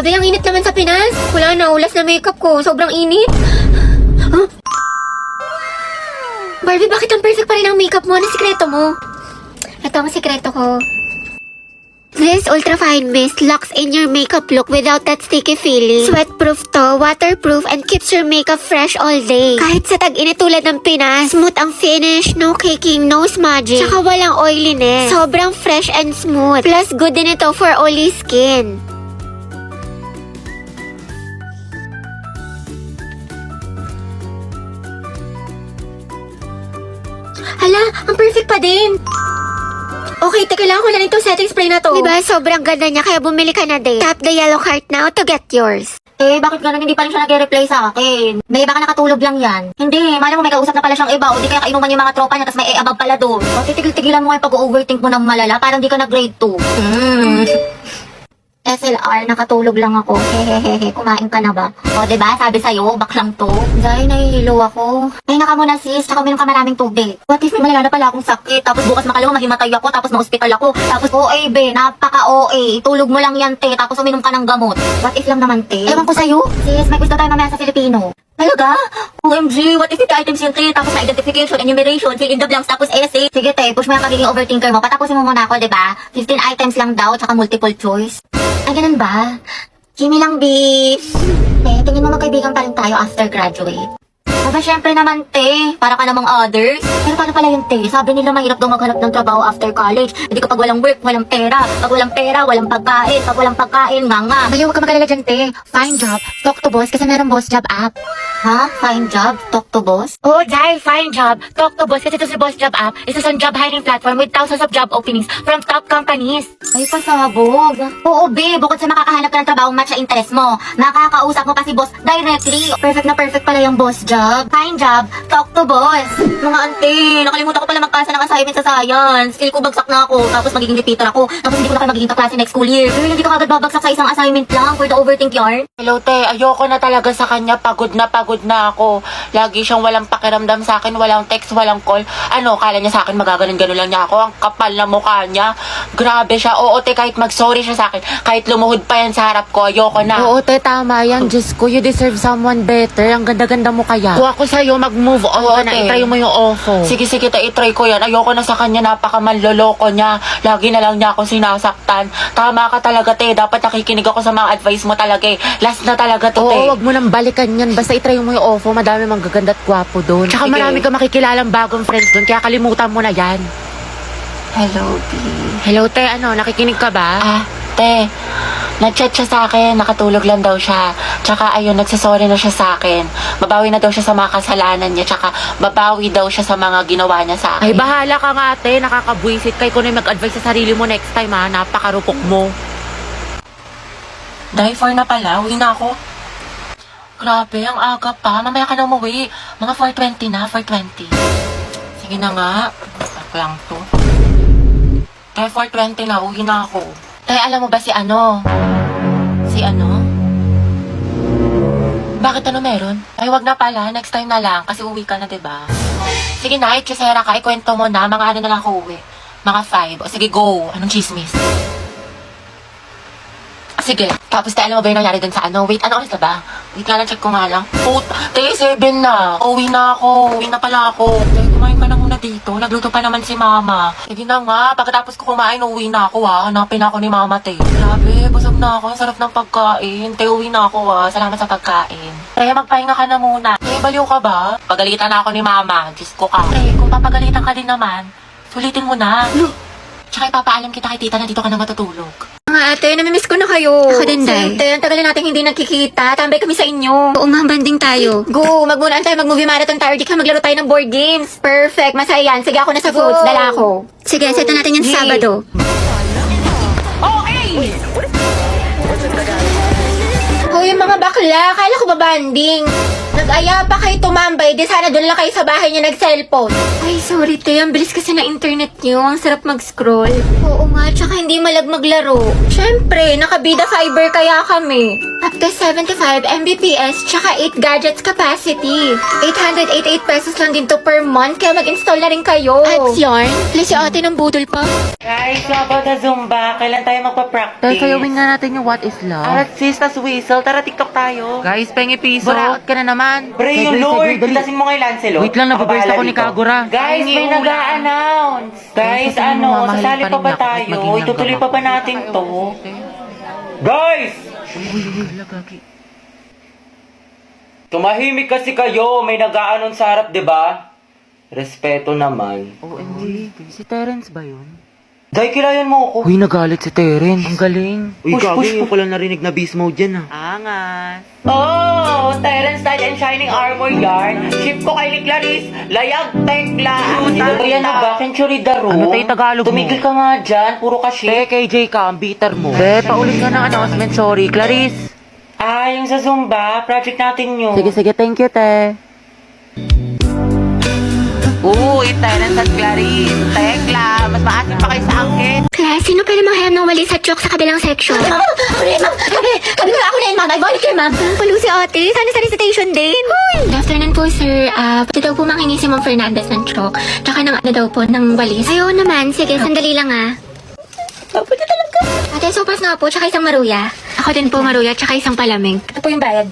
Grabe, ang init naman sa Pinas. Wala na, ulas na makeup ko. Sobrang init. Huh? Barbie, bakit ang perfect pa rin ang makeup mo? Ano sikreto mo? Ito ang sikreto ko. This Ultra Fine Mist locks in your makeup look without that sticky feeling. Sweatproof to, waterproof, and keeps your makeup fresh all day. Kahit sa tag-init tulad ng Pinas, smooth ang finish, no caking, no smudging, tsaka walang oiliness. Sobrang fresh and smooth. Plus, good din ito for oily skin. Hala, ang perfect pa din. Okay, kailangan ko lang itong setting spray na to. Diba, sobrang ganda niya, kaya bumili ka na din. Tap the yellow heart now to get yours. Bakit ganun hindi pa rin siya nag-reply sa akin? Baka nakatulog lang yan. Hindi, malam mo may kausap na pala siyang iba o di kaya kainuman yung mga tropa niya tapos may above pala doon. O titigil-tigilan mo yung pag-overthink mo ng malala parang di ka nag-grade 2. SLR, nakatulog lang ako. Hehehehe, kumain ka na ba? O, diba? Sabi sa'yo, baklang to. Dahil nahihilo ako. Ay, naka muna sis, tsaka uminom ka maraming tubig. What if may malala na pala akong sakit? Tapos bukas makalawa mahimatay ako, tapos ma-hospital ako. Tapos OA, napaka-OA. Tulog mo lang yan, te, tapos uminom ka ng gamot. What if lang naman, te? Ewan ko sa'yo. Sis, may gusto tayo mamaya sa Filipino. Talaga? OMG, what if 50 items yung te, tapos na identification, enumeration, fill in the blanks, tapos essay. Sige te, push mo yung pagiging overthinker mo. Patapusin mo muna ako, diba? 15 items lang daw, tsaka multiple choice. Ay, ganun ba? Kimi lang, bis. Tingin mo magkaibigan pa rin tayo after graduate. Aba, syempre naman, te. Para ka namang others. Pero paano pala yung te? Sabi nila mahirap daw maghanap ng trabaho after college. Hindi kapag walang work, walang pera. Pag walang pera, walang pagkain. Pag walang pagkain, nga. Baliw, huwag ka magalala dyan, te. Find job, talk to boss, kasi meron boss job app. Ha? Find job? Talk to boss? Oo, Jai, find job, talk to boss, kasi ito si Boss Job App. Isa sa job hiring platform with thousands of job openings from top companies. Ay, pasabog. Oo, be. Bukod sa makakahanap ka ng trabaho match sa interest mo, makakausap mo pa si boss directly. Perfect na perfect pala yung boss job. Find job, talk to boss. Mga ante, nakalimutan ko pala magpasa ng assignment sa science. Feel ko bagsak na ako, tapos magiging repeater ako. Tapos hindi ko na kayo magiging kaklase next school year. Pero hindi ka agad babagsak sa isang assignment lang for the overthink yarn. Hello, te. Ayoko na talaga sa kanya. Pagod na ako. Lagi siyang walang pakiramdam sa akin. Walang text, walang call. Ano, kala niya sa akin magaganon-ganon lang niya ako. Ang kapal na mukha niya. Grabe siya. Oo, te, kahit mag-sorry siya sa akin. Kahit lumuhod pa yan sa harap ko. Ayoko na. Oo, te, tama yan. Diyos ko, you deserve someone better. Ang ganda-ganda mo kaya. Kung ako sa'yo, mag-move on Oo, ka na. te. I-try mo yung ofo. Sige, te, i-try ko yan. Ayoko na sa kanya. Napakamanloloko niya. Lagi na lang niya ako sinasaktan. Tama ka talaga, te. Dapat nakikinig ako sa mga advice mo talaga eh. Last na talaga to, te. Oo, wag mo nang balikan yan. Basta i-try mo yung ofo. Madami mang gaganda at gwapo doon. Tsaka Sige. marami ka makikilalang bagong friends doon. Kaya kalimutan mo na yan. Hello, B. Hello, te. Ano, nakikinig ka ba? Te, nag-chat siya sa akin, nakatulog lang daw siya. Tsaka ayun, nagsasorry na siya sa akin. Babawi na daw siya sa mga kasalanan niya. Tsaka babawi daw siya sa mga ginawa niya sa akin. Ay, bahala ka nga, te. Nakakabwisit kay ko na mag-advise sa sarili mo next time, ha. Napakarupok mo. Dahil 4 na pala, uwi na ako. Grabe, ang aga pa. Mamaya ka na umuwi. Mga 4:20 na, 4:20. Sige na nga. Ako lang to. Dahil 4:20 na, uwi na ako. Tay, alam mo ba si ano? Si ano? Bakit ano meron? Ay, wag na pala. Next time na lang. Kasi uwi ka na, diba? Sige na, Chisera ka. Ikwento mo na. Mga ano na lang ako uwi. Mga 5. O sige, go. Anong chismis? Sige. Tapos tayo, alam mo ba yung nangyari dun sa ano? Wait, ano oras na ba? Wait nga lang, check ko nga lang. Tayo, 7 na. Uwi na ako. Uwi na pala ako. Tayo, kumain ka na muna dito. Nagluto pa naman si mama. Sige na nga. Pagkatapos ko kumain, uwi na ako ha. Hanapin ako ni mama, te. Grabe, busog na ako. Ang sarap ng pagkain. Tayo, uwi na ako ha. Salamat sa pagkain. Tayo, magpahinga ka na muna. Tayo, baliw ka ba? Pagalitan na ako ni mama. Diyos ko ka. Tayo, kung papagalitan ka din naman, sulitin mo na. Tsaka ipapaalam kita kay tita na dito ka na matutulog. Mga ate, namimiss ko na kayo. Ako din, Day. Ate, ang tagal na natin hindi nagkikita. Tambay kami sa inyo. Oo, banding tayo. Go, magmunaan tayo, mag-movie marathon tayo. Di ka maglaro tayo ng board games. Perfect, masaya yan. Sige, ako na sa foods. Dala ako. Sige, set na natin yan sa Sabado. Hoy, mga bakla, kala ko ba banding? Nag-aya pa kayo tumambay, di sana doon lang kayo sa bahay niya nag-cellphone. Ay, sorry te, ang bilis kasi na internet niyo, ang sarap mag-scroll. Oo nga, tsaka hindi malag maglaro. Syempre, nakabida fiber kaya kami. Up to 75 Mbps, tsaka 8 gadgets capacity. 888 pesos lang din to per month, kaya mag-install na rin kayo. At yarn, plus si ate ng budol pa. Guys, so about the Zumba, kailan tayo magpa-practice? Tay, sayawin nga natin yung What is Love. Arat sis, tas whistle, tara TikTok tayo. Guys, pengi piso. Buraot ka na naman. Pray yung Lord, pitasin mo kay Lancelot. Wait lang, nababayas ako ni Kagura. Guys, may nag-a-announce. Guys, Ay, ano, mamahalin sasali pa pa rin ba niya ako kahit tayo? maging Itutuloy pa ba langgam natin to? Guys! Tumahimik kasi kayo, may nag-a-announce sa harap, di ba? Respeto naman. OMG, si Terence ba yun? Day, kilayan mo ako. Uy, nagalit si Terence. Ang galing. Uy, Push mo pala narinig na beast mode yan Angas. Oh, Terence Tide and Shining Armor Yarn. Ship ko kay ni Clarice. Layag, tekla. Yan na ba? Century Daro. Ano tayo Tagalog mo? Tumigil ka nga dyan. Puro ka ship. Te, KJ ka, ang bitter mo. Te, paulit nga ng announcement. Sorry, Clarice. Ah, yung sa Zumba. Project natin yun. Sige, thank you, te. Uy, Terence at Clarice. Tekla, mas maasin pa kayo sa angkin. Class, sino pwede manghayam ng wali sa joke sa kabilang section? Ako rin, ma'am. Kami na ako na yun, ma'am. I volunteer, ma'am. Palo si ate, sana sa recitation din. Good afternoon po, sir. Pwede daw po manghingi si Ma'am Fernandez ng joke. Tsaka ng ano daw po, ng walis. Ayaw naman. Sige, sandali lang Pwede talaga. Ate, sopas nga po, tsaka isang maruya. Ako din po maruya, tsaka isang palamig. Ito po yung bayad.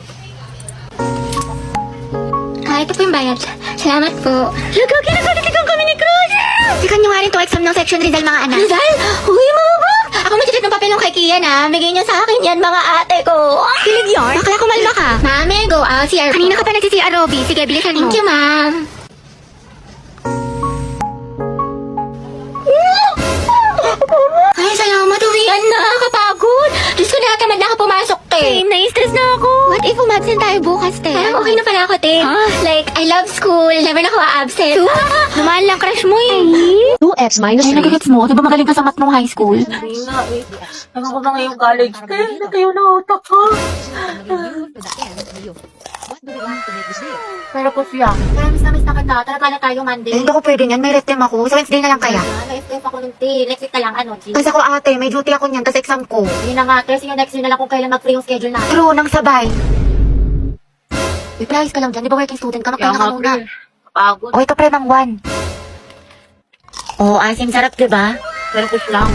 Ito po yung bayad. Salamat po. Lagagi, nagkakitigang kami ni Cruz! Sikan nyo nga rin to exam ng section Rizal, mga anak. Rizal? Uy, mga bang! Ako magsisit ng papel ng kay Kian, ha? Bigay niyo sa akin yan, mga ate ko. Kilig yarn? Bakla, kumalma ka. Mami, go out. CR. Kanina ka pa nagsi-CR, Robby. Sige, bilisan mo. Thank you, ma'am. Ay, salamat. Uwian na. Kapagod. Diyos ko, nakatamad na ako pumasok, te. Same, na-stress na ako. What if umabsent tayo bukas, te? Parang okay na pala ako, te. Like, I love school. Never na ako a-absent. Lumaan lang crush mo, eh. 2x minus Ay, nagagets mo. Di ba magaling ka sa math nung high school? Hindi nga eh. Ano ko ba ngayong college? Natayo na utak ko. Pero po siya. Kaya miss na kita. Talaga na tayo Monday. Hindi ko pwede niyan. May rest time ako. Sa Wednesday na lang kaya. Na-stress ako ng tea. Next week na lang, ano, G. Kasi ako ate, may duty ako niyan. Kasi exam ko. Hindi na nga, kasi yung next week na lang kung kailan mag-free yung schedule natin. True, nang sabay. Reprise ka lang dyan. Di ba working student ka? Magpahinga ka muna. Pagod. Okay ka pre, mang one. Oo, asim sarap, diba? Pero push lang.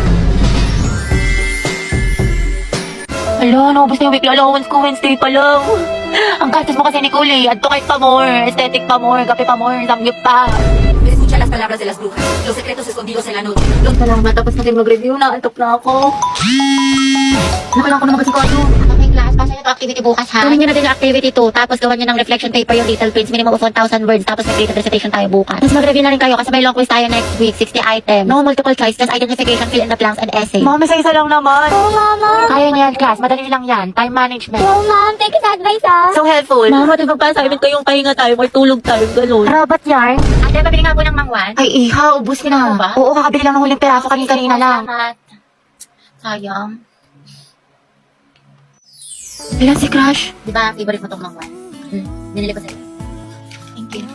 Hala, naubos na yung weekly allowance ko. Wednesday pa lang. Ang gastos mo kasi, Nicole eh. Adto kahit pa more. Aesthetic pa more. Kape pa more. Samgyup pa. Escucha las palabras de las brujas, los secretos escondidos en la noche. Salamat, tapos natin mag-review na. Antok na ako. Nakulang ko na mag-asikaso. Okay, class. Pasa niyo to activity bukas, ha? Gawin niyo na din yung activity 2. Tapos gawan niyo ng reflection paper yung little prints. Minimum of 1,000 words. Tapos mag-creative recitation tayo bukas. Tapos mag-review na rin kayo kasi may long quiz tayo next week. 60 items. No multiple choice. Just identification, fill in the blanks, and essay. Mami, sa isa lang naman. Oh, mama. Kaya niya yan, class. Madali lang yan. Time management. Oh, ma'am. Thank you sa advice, ha? So helpful. Mama, di ba pa assignment ko yung pahinga tayo, may tulog tayo, gano'n. Robot yarn. Ate, pabili nga po ng mangwan. Ay, iha, ubus ka na. Ano ba? Oo, kakabili lang ng huling peraso kanina lang. Salamat. Sayang. Ilan si Crush? Di ba, favorite mo tong mangwan? Binili ko sa'yo. Thank you.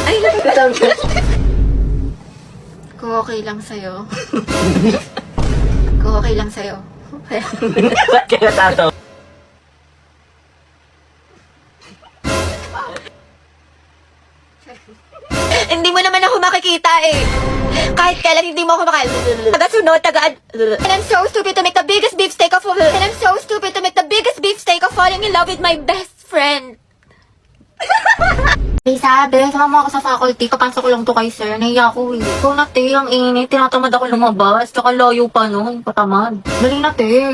Ay, nagkakalang ka. Kung okay lang sa'yo. Kung okay lang sa'yo. Ba't kaya tato? Hindi mo naman ako makikita eh. Kahit kailan hindi mo ako taga-sunod, And I'm so stupid to make the biggest beefsteak of all. And I'm so stupid to make the biggest beefsteak of falling in love with my best friend. Eh, sabi, sama ako sa faculty. Kapasok ko lang to kay sir. Nahiya ako eh. Ikaw na, te. Ang init. Tinatamad ako lumabas. Tsaka layo pa nun. Patamad. Dali na, te.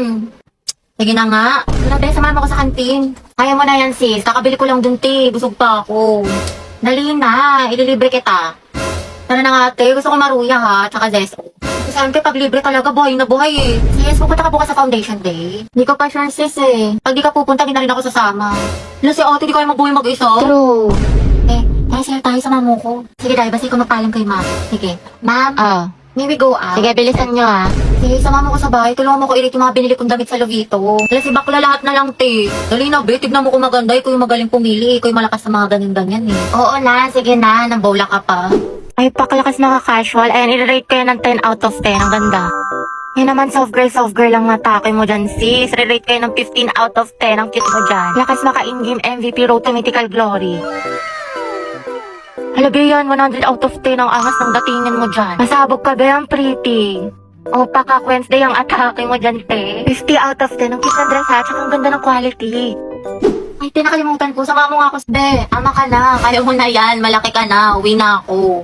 Sige na nga. Grabe, samahan mo ko sa kantin. Kaya mo na yan, sis. Kakabili ko lang dun, te. Busog pa ako. Dali na. Ililibre kita. Tara na nga, te. Gusto ko maruya, ha. Tsaka zeso. Siyempre, pag libre talaga, buhay na buhay eh. Sis, pupunta ka bukas sa foundation day. Hindi ko pa sure, sis eh. Pag di ka pupunta, di na rin ako sasama. Wala si ate, di kayo mabuhay mag-isa. True. Eh, share tayo sa mamo ko. Sige, dahil basta ikaw magpaalam kay ma'am. Sige. Ma'am, may we go out? Sige, bilisan nyo, ha. Te, sama mo ko sa bahay. Tulungan mo ko i-rate yung mga binili kong damit sa Lovito. Dala si bakla lahat na lang, te. Dali na, be. Tignan mo ko maganda. Ikaw yung magaling pumili. Ikaw yung malakas sa mga ganyan-ganyan, eh. Oo na, sige na. Nambawla ka pa. Ay, paklakas na ka-casual. Ayan, i-rate ko yan ng 10 out of 10. Ang ganda. Yan naman, soft girl lang natake mo dyan, sis. Re-rate kayo ng 15 out of 10. Ang cute mo dyan. Lakas maka-in-game MVP Road to Mythical Glory. Hala, be, yan. 100 out of 10 ang angas ng datingan mo dyan. Masabog ka, be. Ang pretty. O, paka Wednesday ang atake mo dyan, te. 50 out of 10. Ang cute ng dress, ha? Tsaka ang ganda ng quality. Ay, tinakalimutan ko. Sama mo nga ako. Be, ama ka na. Kaya mo na yan. Malaki ka na. Uwi na ako.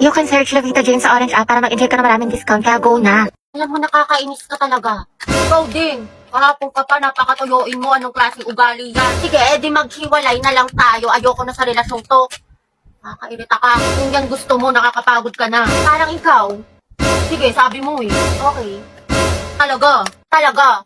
You can search Lovita Jane sa Orange app para mag-enjoy ka na maraming discount. Kaya go na. Alam mo, nakakainis ka talaga. Ikaw din. Kahapon ka pa, napakatuyoin mo. Anong klaseng ugali yan? Sige, edi maghiwalay na lang tayo. Ayoko na sa relasyong to. Nakakairita ka. Kung yan gusto mo, nakakapagod ka na. Parang ikaw. Sige, sabi mo eh. Okay. Talaga. Talaga.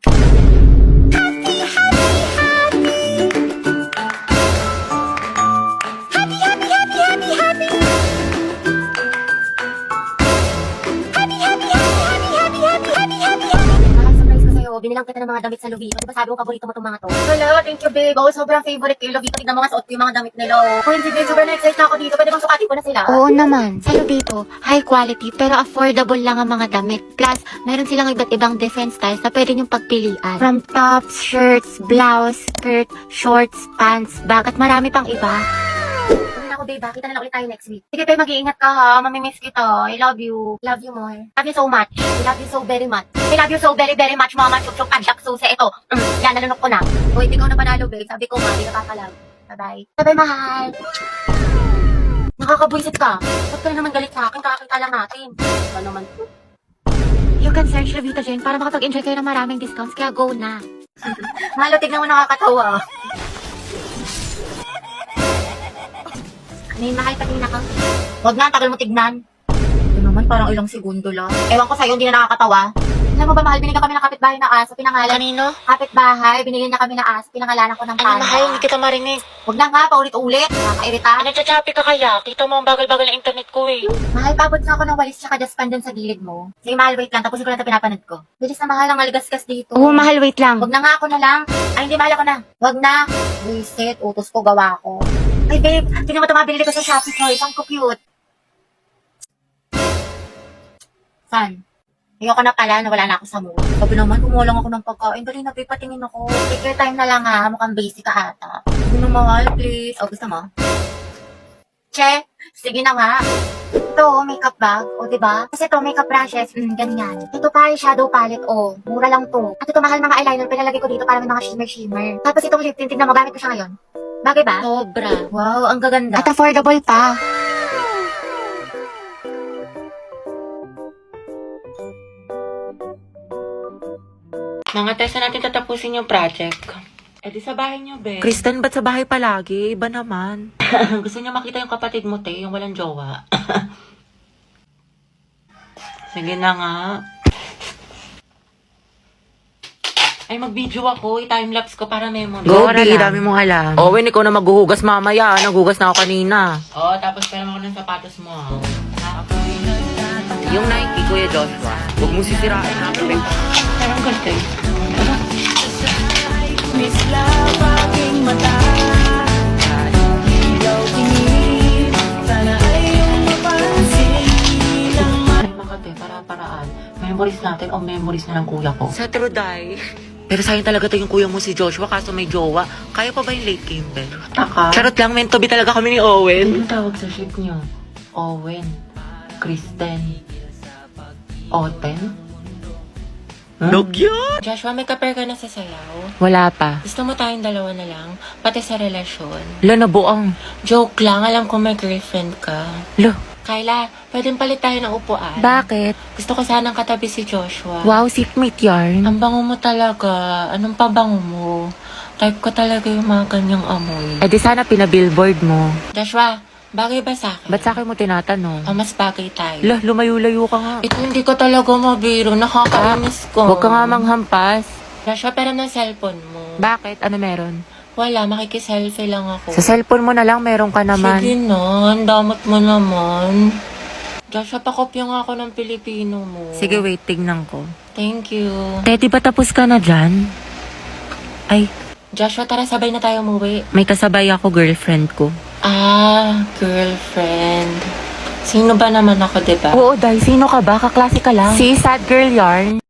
Surprise ko sa'yo. Binilang kita ng mga damit sa Lovito. Diba sabi mo paborito mo itong mga to? Hello, thank you, babe. Oh, sobrang favorite ko yung Lovito. Tignan mo nga suot ko yung mga damit nila. Oh, hindi, babe. Sobrang na-excite na ako dito. Pwede bang sukatin ko na sila? Oo naman, sa Lubito, high quality pero affordable lang ang mga damit. Plus, meron silang iba't ibang different styles na pwede niyong pagpilian. From tops, shirts, blouse, skirt, shorts, pants, bag at marami pang iba. Sabi na ako, babe. Kita na lang ulit tayo next week. Sige, babe. Mag-iingat ka, ha. Mamimiss kita. I love you. Love you more. Love you so much. I love you so very much. I love you so very, very much, mama. Chuk-chuk, padyak, susi. Ito. Yan, nalunok ko na. Uy, ikaw na panalo, babe. Sabi ko, ma, di ka papalag. Bye-bye. Bye-bye, mahal. Nakakabwisit ka. Ba't ka na naman galit sa akin? Kakakita lang natin. Ba naman? You can search Lubito Jane para makapag-enjoy kayo ng maraming discounts, kaya go na. Mahalo, tignan mo nakakatawa. May mahal pa tingnan ka. Huwag na, ang tagal mo tignan. Ito naman, parang ilang segundo lang. Ewan ko sa'yo, hindi na nakakatawa. Alam mo ba, mahal, binigyan kami ng kapitbahay na aso. Pinangalan. Kanino? Kapitbahay, binigyan niya kami ng aso. Pinangalanan ko ng Ano, panda. mahal? Hindi kita marinig. Huwag na nga, paulit-ulit. Nakakairita. Ano, chachapi ka kaya? Kita mo ang bagal-bagal ng internet ko eh. Mahal, pabot na ako ng walis tsaka dustpan dun sa gilid mo. Sige, mahal, wait lang. Tapusin ko lang ito pinapanood ko. Bilis na mahal, ang maligasgas dito. Oo, mahal, wait lang. Huwag na nga ako na lang. Ay, hindi, mahal ako na. Huwag na. Reset, utos ko, gawa ko. Ay, babe, tingnan mo ito mga binili ko sa Shopee Toys. Ang cute. San? Ayoko na pala, nawala na ako sa mood. Sabi naman, kumuha lang ako ng pagkain. Dali na, babe, patingin ako. Take your time na lang ha. Mukhang basic ka ata. Hindi na mahal, please. O, gusto mo? Che, sige na nga. Ito, makeup bag. O, diba? Kasi ito, makeup brushes. Ganyan. Ito pa, shadow palette. O, mura lang to. At ito, mahal mga eyeliner. Pinalagay ko dito para may mga shimmer-shimmer. Tapos itong lip tint, tignan mo, gamit ko siya ngayon. Bagay ba? Sobra. Wow, ang gaganda. At affordable pa. Mga test na natin tatapusin yung project. Eh di sa bahay niyo, be. Kristen, ba't sa bahay palagi? Iba naman. Gusto niya makita yung kapatid mo, te, yung walang jowa. Sige na nga. Ay, mag-video ako. I-timelapse ko para memory. Go, di, dami mong alam. Owen, ikaw na maghuhugas mamaya. Naghugas na ako kanina. Oh, tapos pera mo ng sapatos mo. Yung Nike, Kuya Joshua. Huwag mong sisirain na. Parang ganda eh. Ay, makate, para-paraan. Memories natin o memories na ng kuya ko. Sa Truday. Pero sayang talaga to yung kuya mo si Joshua kaso may jowa. Kaya pa ba yung late Kimber? Taka. Charot lang, meant to be talaga kami ni Owen. Ano tawag sa ship niyo? Owen. Kristen. Oten? No cute! Joshua, may ka-pair ka na sa sayaw? Wala pa. Gusto mo tayong dalawa na lang? Pati sa relasyon? Lo, nabuang. Joke lang, alam ko may girlfriend ka. Lo, Kyla, pwedeng palit tayo ng upuan. Bakit? Gusto ko sanang katabi si Joshua. Wow, seatmate yarn. Ang bango mo talaga. Anong pabango mo? Type ko talaga yung mga ganyang amoy. Eh di sana pinabillboard mo. Joshua, bagay ba sa akin? Ba't sa akin mo tinatanong? O mas bagay tayo? Lo, lumayo-layo ka nga. Ito hindi ko talaga mabiro. Nakakainis ko. Huwag ka nga manghampas. Joshua, pero ng cellphone mo. Bakit? Ano meron? Wala, makikiselfie lang ako. Sa cellphone mo na lang, meron ka naman. Sige na, ang damot mo naman. Joshua, pakopya nga ako ng Pilipino mo. Sige, wait, tignan ko. Thank you. Teddy, ba tapos ka na dyan? Ay, Joshua, tara sabay na tayo umuwi. may kasabay ako, girlfriend ko. Ah, girlfriend. Sino ba naman ako, diba? Oo, Day, sino ka ba? Kaklase ka lang. Si Sad Girl Yarn.